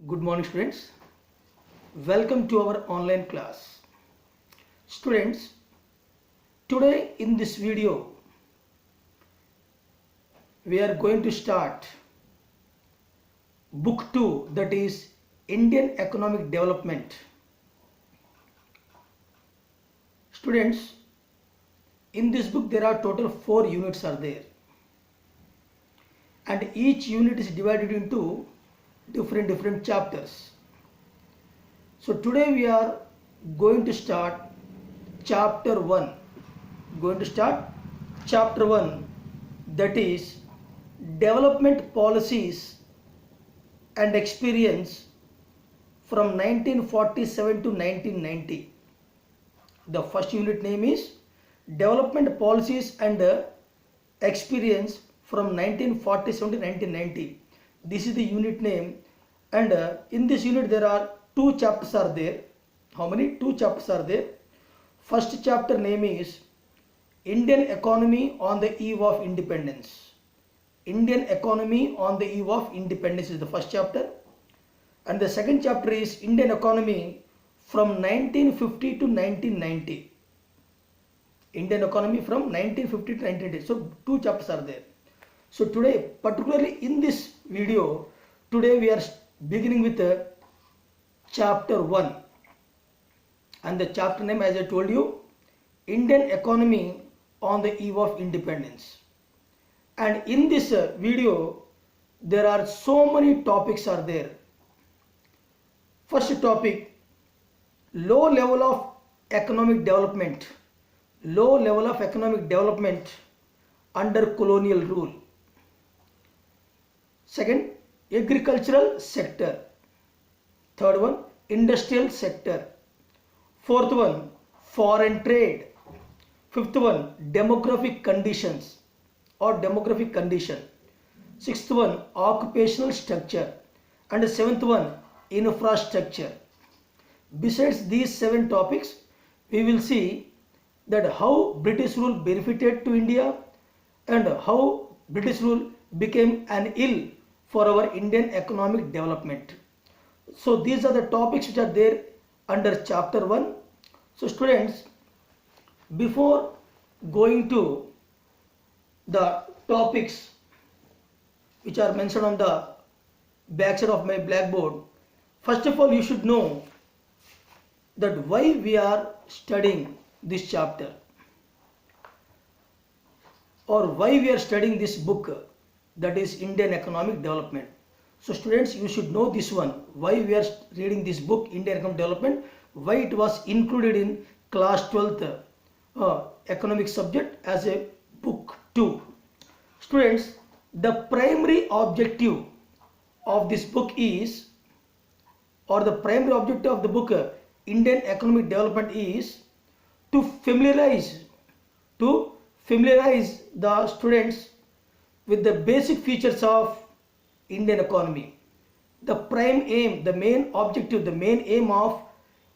Good morning students. Welcome to our online class. Students, today in this video we are going to start book 2, that is Indian Economic Development. Students, in this book there are total 4 units are there, and each unit is divided into different chapters. So today we are going to start chapter 1. That is development policies and experience from 1947 to 1990. The first unit name is development policies and experience from 1947 to 1990. This is the unit name, and in this unit there are 2 chapters are there. How many? 2 chapters are there. First chapter name is Indian Economy on the Eve of Independence. Indian Economy on the Eve of Independence is the first chapter, and the second chapter is Indian Economy from 1950 to 1990. Indian Economy from 1950 to 1990. So 2 chapters are there. So today, particularly in this video, today we are beginning with chapter 1, and the chapter name, as I told you, Indian Economy on the Eve of Independence. And in this video there are so many topics are there. First topic, low level of economic development under colonial rule. Second, agricultural sector. Third one, industrial sector. Fourth one, foreign trade. Fifth one, demographic conditions or demographic condition. Sixth one, occupational structure. And the seventh one, infrastructure. Besides these 7 topics, we will see that how British rule benefited to India and how British rule became an ill for our Indian economic development. So these are the topics which are there under chapter 1. So students, before going to the topics which are mentioned on the backside of my blackboard, first of all you should know that why we are studying this chapter, or why we are studying this book, that is Indian Economic Development. So students, you should know this one, why we are reading this book Indian Economic Development, why it was included in class 12th economic subject as a book 2. Students, the primary objective of this book is, or the primary objective of the book Indian Economic Development is to familiarize the students with the basic features of Indian economy. The prime aim, the main objective, the main aim of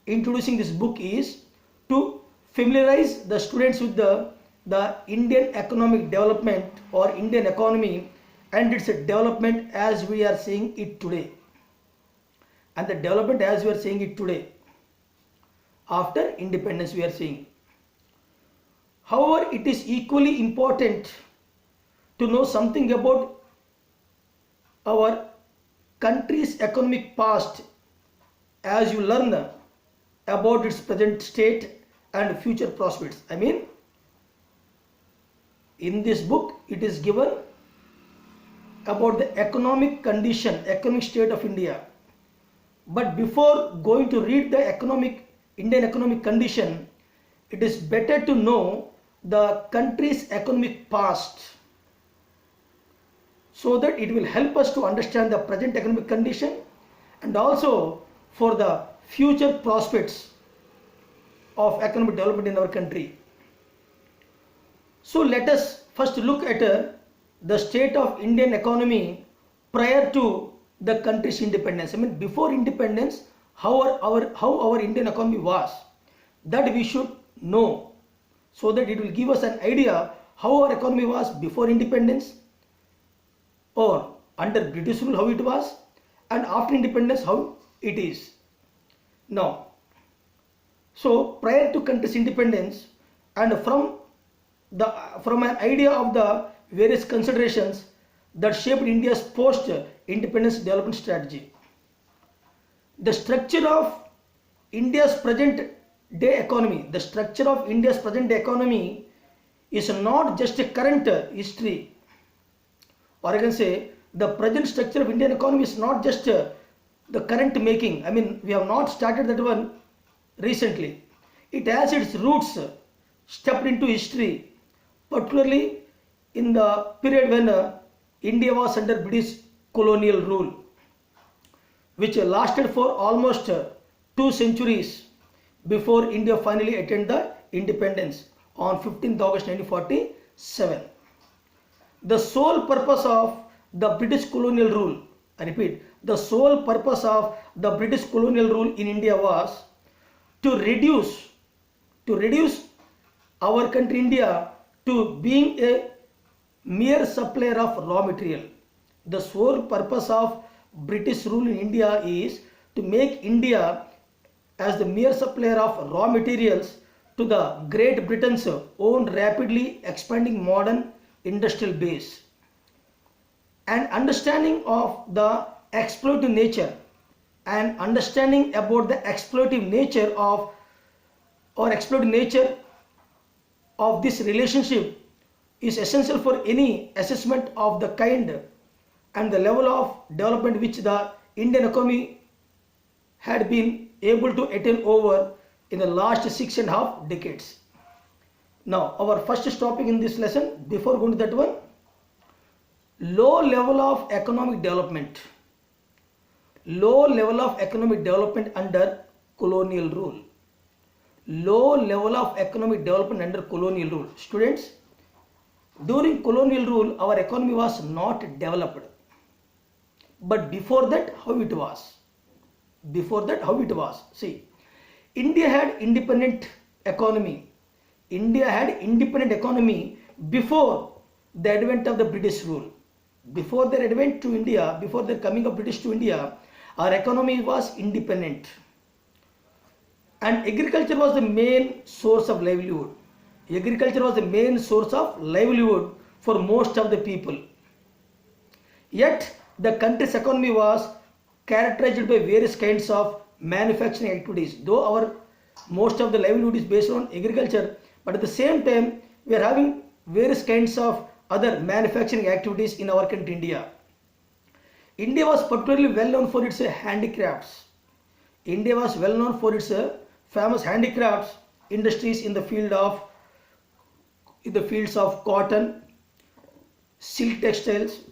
introducing this book is to familiarize the students with the Indian economic development or Indian economy and its development as we are seeing it today. And the development as we are seeing it today, after independence we are seeing. However, it is equally important to know something about our country's economic past as you learn about its present state and future prospects. I mean, in this book it is given about the economic condition, economic state of India. But before going to read the Indian economic condition, it is better to know the country's economic past, so that it will help us to understand the present economic condition and also for the future prospects of economic development in our country. So let us first look at the state of Indian economy prior to the country's independence. I mean, before independence, how our Indian economy was, that we should know, so that it will give us an idea how our economy was before independence or under British rule, how it was, and after independence how it is now. So prior to country's independence, and from an idea of the various considerations that shaped India's post-independence development strategy, the structure of India's present day economy, is not just a current history, or I can say the present structure of Indian economy is not just the current making. I mean, we have not started that one recently. It has its roots stepped into history, particularly in the period when India was under British colonial rule, which lasted for almost 2 centuries before India finally attained the independence on 15th August 1947. The sole purpose of the British colonial rule, I repeat, the sole purpose of the British colonial rule in India was to reduce our country India to being a mere supplier of raw material. The sole purpose of British rule in India is to make India as the mere supplier of raw materials to the Great Britain's own rapidly expanding modern industrial base. An understanding of the exploitative nature and understanding about the exploitative nature of this relationship is essential for any assessment of the kind and the level of development which the Indian economy had been able to attain over in the last 6.5 decades. Now, our first topic in this lesson, before going to that one, low level of economic development. Low level of economic development under colonial rule. Low level of economic development under colonial rule. Students, during colonial rule, our economy was not developed. But before that, how it was? See, India had independent economy. Before the advent of the British rule. Before their advent to India, before their coming of British to India, our economy was independent. And agriculture was the main source of livelihood. For most of the people. Yet, the country's economy was characterized by various kinds of manufacturing activities. Though most of the livelihood is based on agriculture, but at the same time, we are having various kinds of other manufacturing activities in our country, India. India was particularly well known for its handicrafts. India was well known for its famous handicrafts industries in the fields of cotton, silk textiles,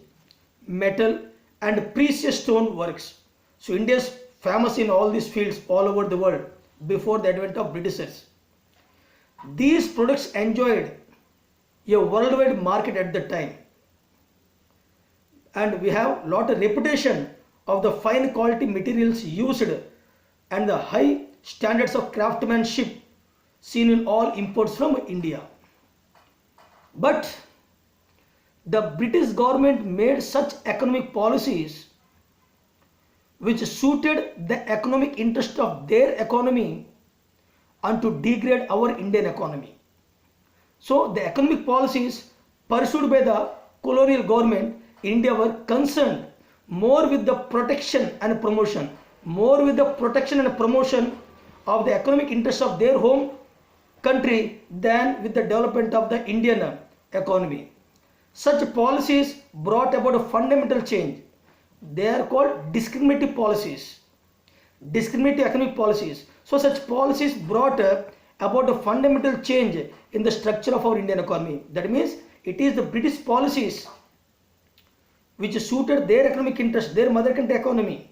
metal, and precious stone works. So India is famous in all these fields all over the world before the advent of Britishers. These products enjoyed a worldwide market at the time, and we have lot of reputation of the fine quality materials used and the high standards of craftsmanship seen in all imports from India. But the British government made such economic policies which suited the economic interest of their economy and to degrade our Indian economy. So the economic policies pursued by the colonial government in India were concerned more with the protection and promotion of the economic interests of their home country than with the development of the Indian economy. Such policies brought about a fundamental change. They are called discriminative policies, discriminative economic policies. So such policies brought about a fundamental change in the structure of our Indian economy. That means it is the British policies which suited their economic interest, their mother country economy,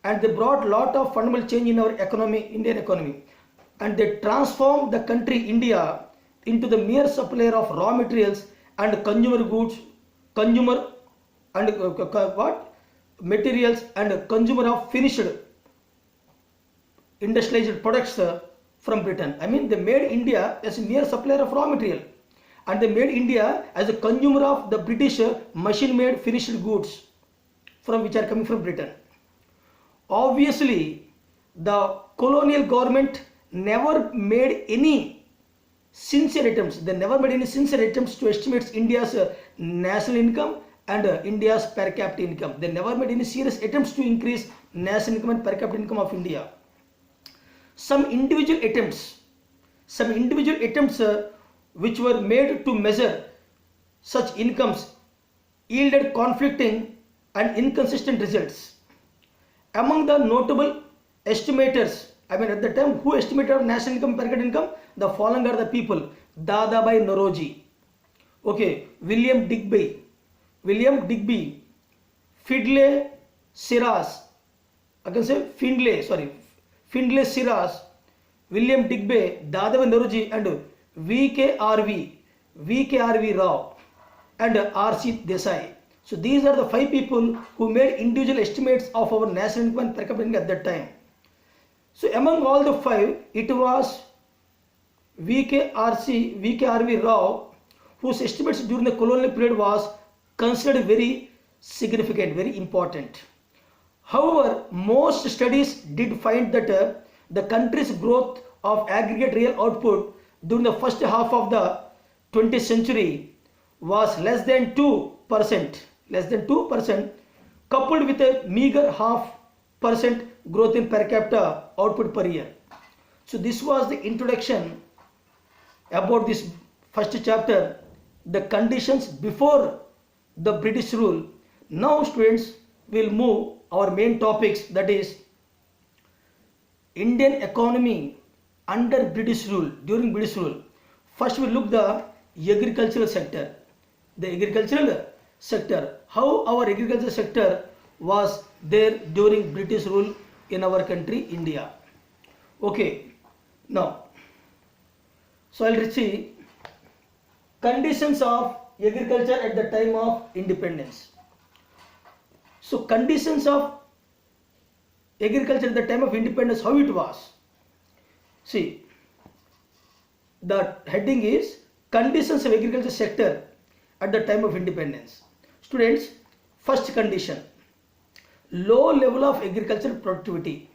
and they brought lot of fundamental change in our economy, Indian economy, and they transformed the country India into the mere supplier of raw materials and consumer goods, materials and consumer of finished industrialized products from Britain. I mean, they made India as a mere supplier of raw material, and they made India as a consumer of the British machine-made finished goods from which are coming from Britain. Obviously, the colonial government never made any sincere attempts. They never made any sincere attempts to estimate India's national income and India's per capita income. They never made any serious attempts to increase national income and per capita income of India. Some individual attempts which were made to measure such incomes yielded conflicting and inconsistent results. Among the notable estimators, at the time, who estimated national income per capita income? The following are the people: Dadabhai Naoroji, William Digby, Findlay Shiras, Findlay Shiras, William Digby, Dadabhai Naoroji, and VKRV Rao, and R.C. Desai. So these are the 5 people who made individual estimates of our national income and per capita income at that time. So among all the 5, it was VKRV Rao, whose estimates during the colonial period was considered very significant, very important. However, most studies did find that the country's growth of aggregate real output during the first half of the 20th century was less than 2%, coupled with a meager 0.5% growth in per capita output per year. So this was the introduction about this first chapter, the conditions before the British rule. Now students will move our main topics, that is Indian economy under British rule, during British rule. First we look the agricultural sector. The agricultural sector, how our agricultural sector was there during British rule in our country India. Now, so I'll see conditions of agriculture at the time of independence. So conditions of agriculture at the time of independence, how it was. See, the heading is conditions of agriculture sector at the time of independence. Students, first condition, low level of agricultural productivity.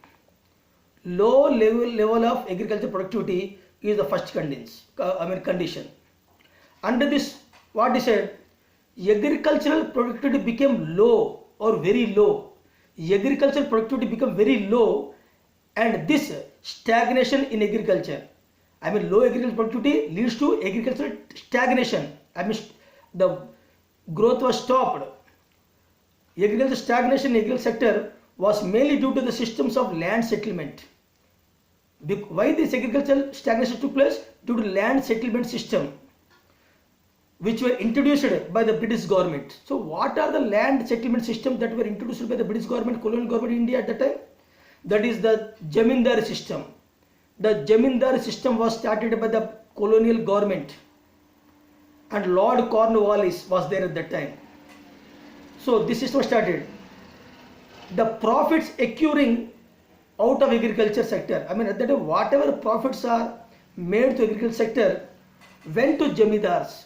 Low level of agricultural productivity is the first condition. Under this, what is said, agricultural productivity became low or very low. Agricultural productivity became very low, and this stagnation in agriculture. Low agricultural productivity leads to agricultural stagnation. The growth was stopped. Agricultural stagnation in agricultural sector was mainly due to the systems of land settlement. Why this agricultural stagnation took place? Due to land settlement system which were introduced by the British government. So what are the land settlement systems that were introduced by the British government, colonial government in India at that time? That is the Jamindar system. The Jamindar system was started by the colonial government, and Lord Cornwallis was there at that time. So this system was started. The profits accruing out of agriculture sector, at that time whatever profits are made to agriculture sector went to jamindars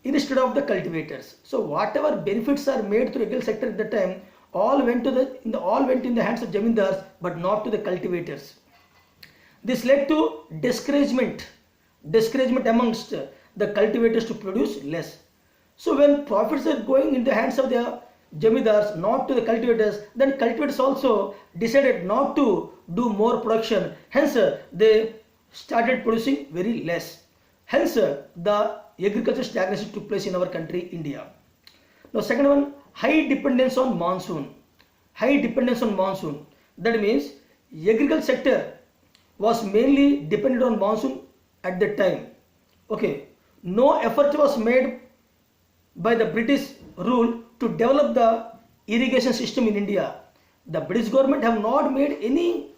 instead of the cultivators. So whatever benefits are made to agriculture sector at that time all went in the hands of jamindars, but not to the cultivators. This led to discouragement amongst the cultivators to produce less. So when profits are going in the hands of the jamindars, not to the cultivators, then cultivators also decided not to do more production. Hence, they started producing very less. Hence, the agriculture stagnation took place in our country, India. Now, second one, high dependence on monsoon. High dependence on monsoon. That means agriculture sector was mainly dependent on monsoon at that time. No effort was made by the British rule to develop the irrigation system in India. The British government have not made any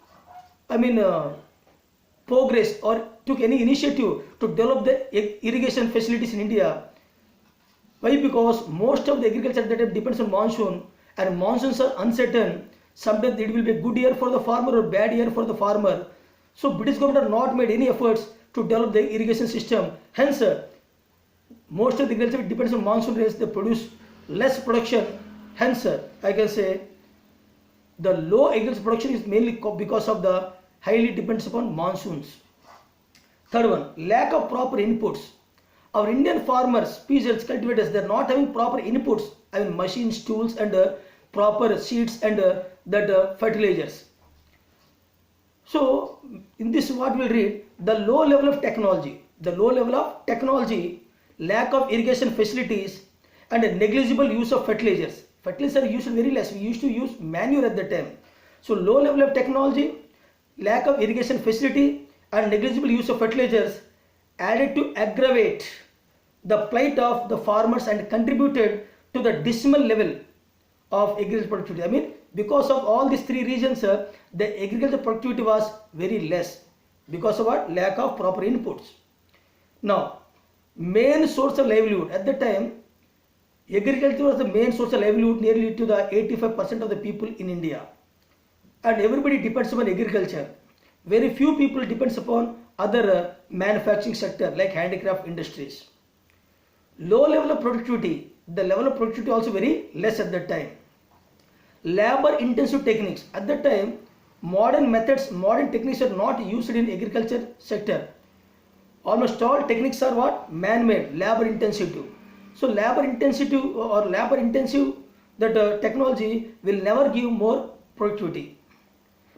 progress or took any initiative to develop the irrigation facilities in India. Why? Because most of the agriculture at that time depends on monsoon, and monsoons are uncertain. Sometimes it will be a good year for the farmer or bad year for the farmer. So British government have not made any efforts to develop the irrigation system. Hence, most of the agriculture depends on monsoon rains. They produce less production. Hence, I can say The low agricultural production is mainly because of the highly depends upon monsoons. Third one, lack of proper inputs. Our Indian farmers, peasants, cultivators, they are not having proper inputs, I mean machines, tools, and proper seeds and fertilizers. So in this what we'll read, the low level of technology. The low level of technology, lack of irrigation facilities, and a negligible use of fertilizers. Fertilizers are used very less. We used to use manure at the time. So low level of technology, lack of irrigation facility, and negligible use of fertilizers added to aggravate the plight of the farmers and contributed to the dismal level of agricultural productivity. I mean, because of all these three reasons, the agricultural productivity was very less. Because of what? Lack of proper inputs. Now, main source of livelihood. At the time, agriculture was the main source of livelihood nearly to the 85% of the people in India. And everybody depends upon agriculture. Very few people depends upon other manufacturing sector like handicraft industries. Low level of productivity. The level of productivity also very less at that time. Labor intensive techniques. At that time, modern methods, modern techniques are not used in agriculture sector. Almost all techniques are what? Man-made, labor intensive. So labor intensive that technology will never give more productivity.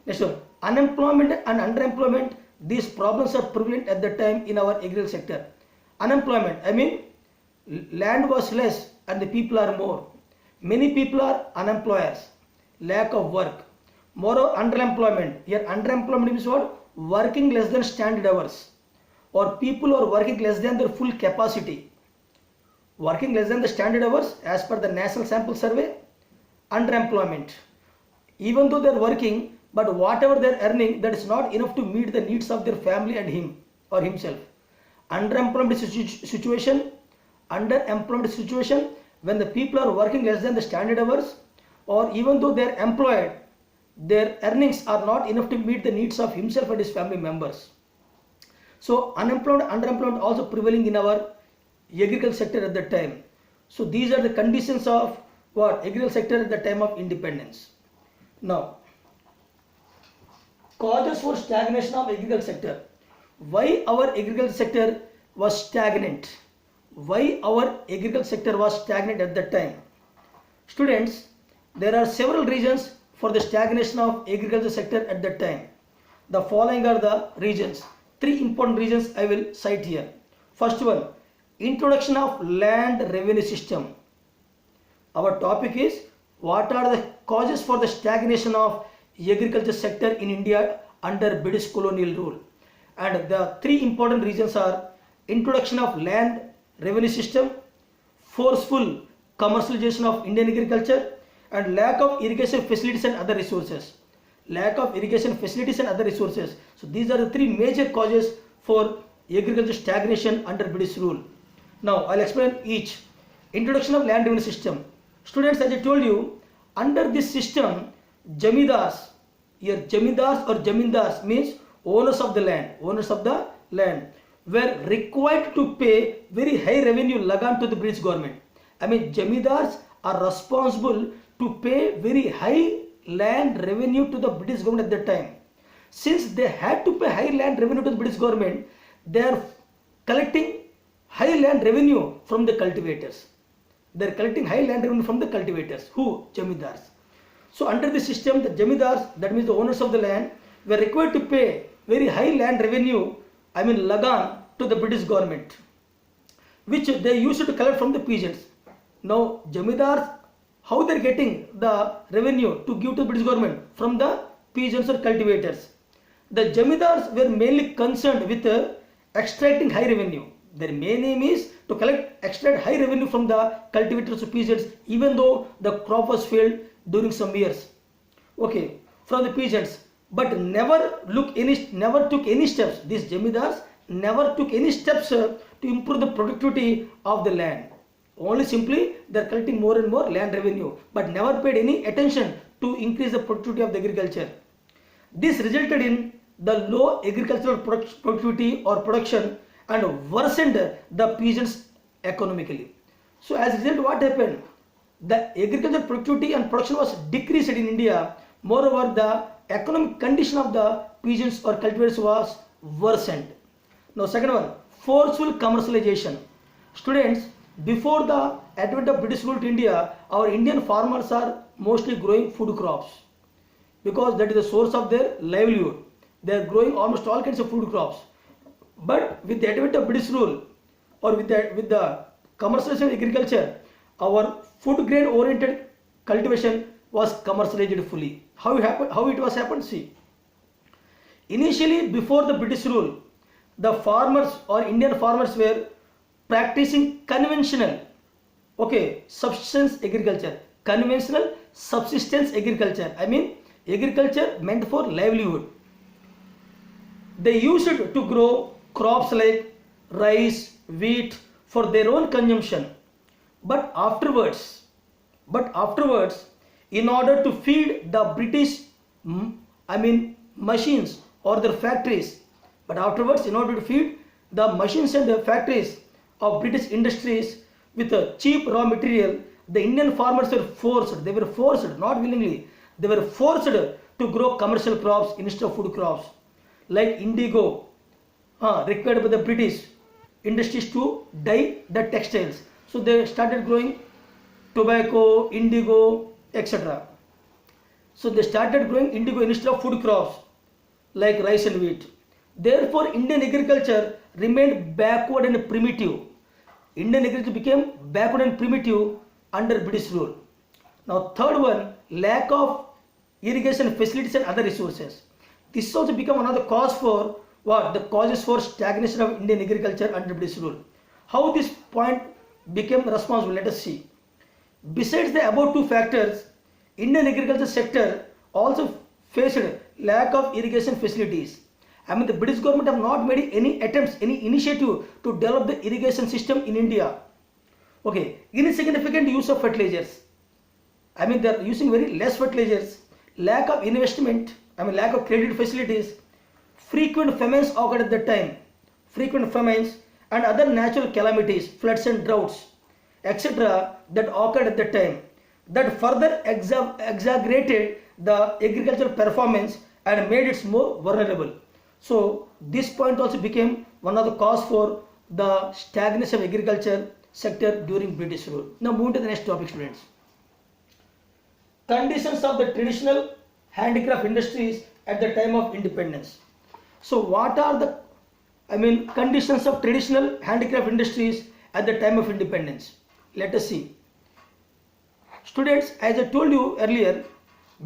Next one, unemployment and underemployment. These problems are prevalent at the time in our agricultural sector. Unemployment, I mean land was less and the people are more. Many people are unemployers, lack of work. Moreover, underemployment. Here underemployment means what? Working less than standard hours, or people are working less than their full capacity. Working less than the standard hours as per the national sample survey. Underemployment. Even though they are working, but whatever they are earning, that is not enough to meet the needs of their family and him or himself. Underemployment situation. Underemployment situation when the people are working less than the standard hours, or even though they are employed, their earnings are not enough to meet the needs of himself and his family members. So unemployment, underemployment also prevailing in our agricultural sector at that time. So these are the conditions of what? Agricultural sector at the time of independence. Now, causes for stagnation of agricultural sector. Why our agricultural sector was stagnant? Why our agricultural sector was stagnant at that time? Students, there are several reasons for the stagnation of agricultural sector at that time. The following are the reasons. Three important reasons I will cite here. First one, introduction of land revenue system. Our topic is what are the causes for the stagnation of agriculture sector in India under British colonial rule. And the three important reasons are introduction of land revenue system, forceful commercialization of Indian agriculture, and lack of irrigation facilities and other resources. Lack of irrigation facilities and other resources. So these are the three major causes for agriculture stagnation under British rule. Now I'll explain each. Introduction of land revenue system. Students, as I told you, under this system, jamidars, here jamidars or jamindars means owners of the land, were required to pay very high revenue lagan to the British government. I mean, jamidars are responsible to pay very high land revenue to the British government at that time. Since they had to pay high land revenue to the British government, they are collecting high land revenue from the cultivators. They are collecting high land revenue from the cultivators. Who? Jamidars. So under the system, the jamidars, that means the owners of the land, were required to pay very high land revenue, I mean lagan, to the British government, which they used to collect from the peasants. Now jamidars, how they are getting the revenue to give to the British government? From the peasants or cultivators. The jamidars were mainly concerned with extracting high revenue. Their main aim is to extract high revenue from the cultivators or peasants, even though the crop was failed during some years. Okay, from the peasants, but never took any steps. These jamidars never took any steps to improve the productivity of the land. Only simply they are collecting more and more land revenue, but never paid any attention to increase the productivity of the agriculture. This resulted in the low agricultural productivity or production and worsened the peasants economically. So as a result, what happened? The agricultural productivity and production was decreased in India Moreover, the economic condition of the peasants or cultivators was worsened. Now, second one, forceful commercialization. Students, before the advent of British rule to India, our Indian farmers are mostly growing food crops because that is the source of their livelihood. They are growing almost all kinds of food crops. But with the advent of British rule or with the commercialization of agriculture, our food grain oriented cultivation was commercialized fully. How it was happened? See, initially before the British rule, the farmers or Indian farmers were practicing conventional, subsistence agriculture. Conventional subsistence agriculture. I mean agriculture meant for livelihood. They used to grow crops like rice, wheat for their own consumption. But afterwards, in order to feed the British, machines or their factories, in order to feed the machines and the factories of British industries with a cheap raw material, the Indian farmers were forced, not willingly, they were forced to grow commercial crops instead of food crops, like indigo, required by the British industries to dye the textiles. So they started growing tobacco, indigo, etc. So they started growing indigo instead of food crops like rice and wheat. Therefore, Indian agriculture remained backward and primitive. Indian agriculture became backward and primitive under British rule. Now, third one, lack of irrigation facilities and other resources. This also became one of the causes for stagnation of Indian agriculture under British rule. How this point became responsible, let us see. Besides the above two factors, Indian agriculture sector also faced lack of irrigation facilities. The British government have not made any attempts, any initiative to develop the irrigation system in India. Insignificant use of fertilizers. They are using very less fertilizers. Lack of investment, lack of credit facilities. Frequent famines occurred at that time. Frequent famines and other natural calamities, floods and droughts, etc. that occurred at that time. That further exaggerated the agricultural performance and made it more vulnerable. So this point also became one of the cause for the stagnation of agriculture sector during British rule. Now moving to the next topic, students. Conditions of the traditional handicraft industries at the time of independence. So what are the conditions of traditional handicraft industries at the time of independence? Let us see. Students, as I told you earlier,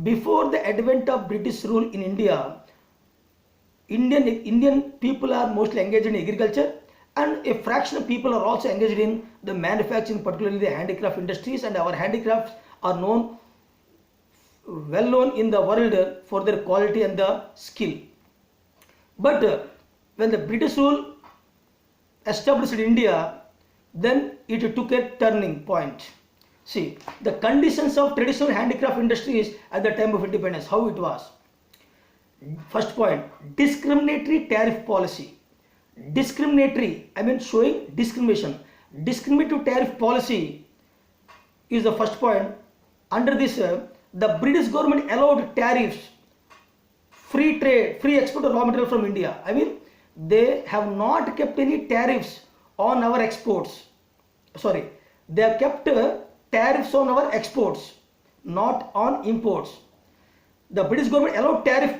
before the advent of British rule in India, Indian people are mostly engaged in agriculture, and a fraction of people are also engaged in the manufacturing, particularly the handicraft industries, and our handicrafts are well known in the world for their quality and the skill. But when the British rule established in India, then it took a turning point. See, the conditions of traditional handicraft industries at the time of independence, how it was. First point, discriminatory tariff policy. Discriminatory, showing discrimination. Discriminatory tariff policy is the first point. Under this, the British government allowed tariffs, free trade, free export of raw material from India. They have not kept any tariffs on our exports. They have kept tariffs on our exports, not on imports. The British government allowed tariff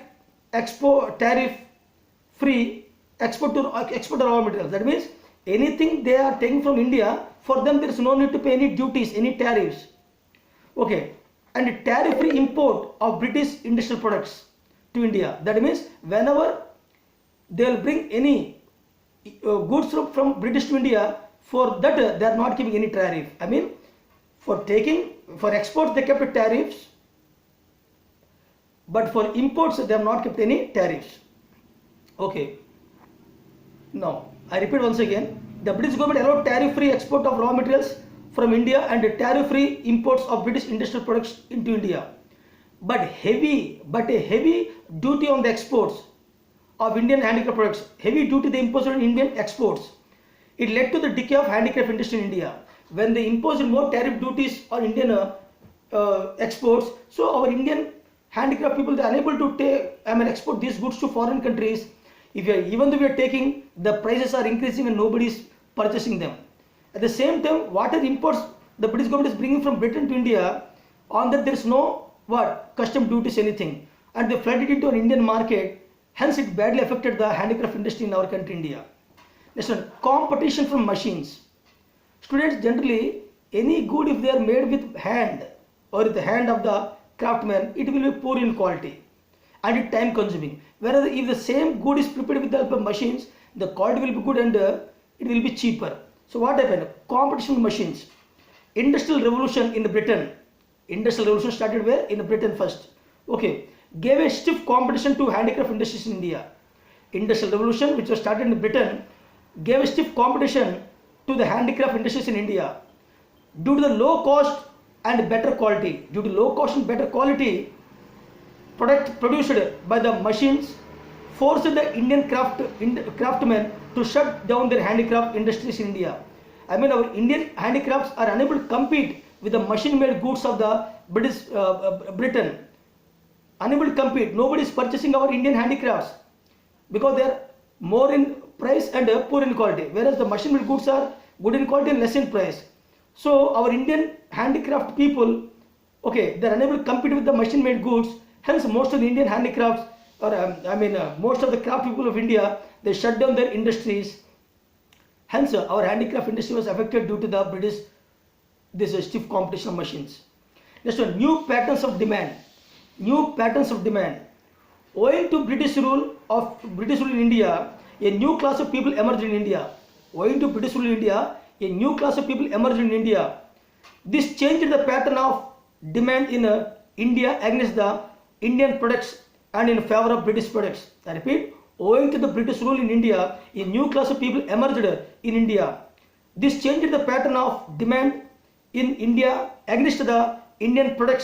free export of raw materials. That means anything they are taking from India, for them there is no need to pay any duties, any tariffs. And tariff free import of British industrial products to India. That means whenever they will bring any goods from British to India, for that they are not giving any tariff. For exports they kept tariffs, but for imports they have not kept any tariffs. Now I repeat once again, the British government allowed tariff free export of raw materials from India and tariff free imports of British industrial products into India, but a heavy duty on the exports of Indian handicraft products, heavy duty they imposed on Indian exports. It led to the decay of handicraft industry in India. When they imposed more tariff duties on Indian exports, so our Indian handicraft people, they are unable to export these goods to foreign countries. Even though we are taking, the prices are increasing and nobody is purchasing them. At the same time, whatever imports the British government is bringing from Britain to India, on that there is no custom duties, anything, and they flooded into an Indian market. Hence, it badly affected the handicraft industry in our country, India. Next one, competition from machines. Students, generally, any good, if they are made with hand or with the hand of the craftsman, it will be poor in quality and it time consuming. Whereas if the same good is prepared with the help of machines, the quality will be good and it will be cheaper. So what happened? Competition with machines. Industrial revolution in Britain. Industrial revolution started where? In Britain first. Okay. Gave a stiff competition to handicraft industries in India. Industrial revolution, which was started in Britain, gave a stiff competition to the handicraft industries in India. Due to the low cost and better quality. Due to low cost and better quality, product produced by the machines forced the Indian craftsmen to shut down their handicraft industries in India. I mean, our Indian handicrafts are unable to compete with the machine-made goods of the British Britain. Unable to compete. Nobody is purchasing our Indian handicrafts because they are more in price and poor in quality. Whereas the machine-made goods are good in quality and less in price. So our Indian handicraft people, okay, they are unable to compete with the machine-made goods. Hence, most of the Indian handicrafts, or most of the craft people of India, they shut down their industries. Hence, our handicraft industry was affected due to the British, this stiff competition of machines. Next one, new patterns of demand. New patterns of demand. Owing to British rule in India, a new class of people emerged in India. Owing to British rule in India, a new class of people emerged in India. This changed the pattern of demand in India against the Indian products and in favor of British products. I repeat, owing to the British rule in India, a new class of people emerged in India. This changed the pattern of demand in India against the Indian products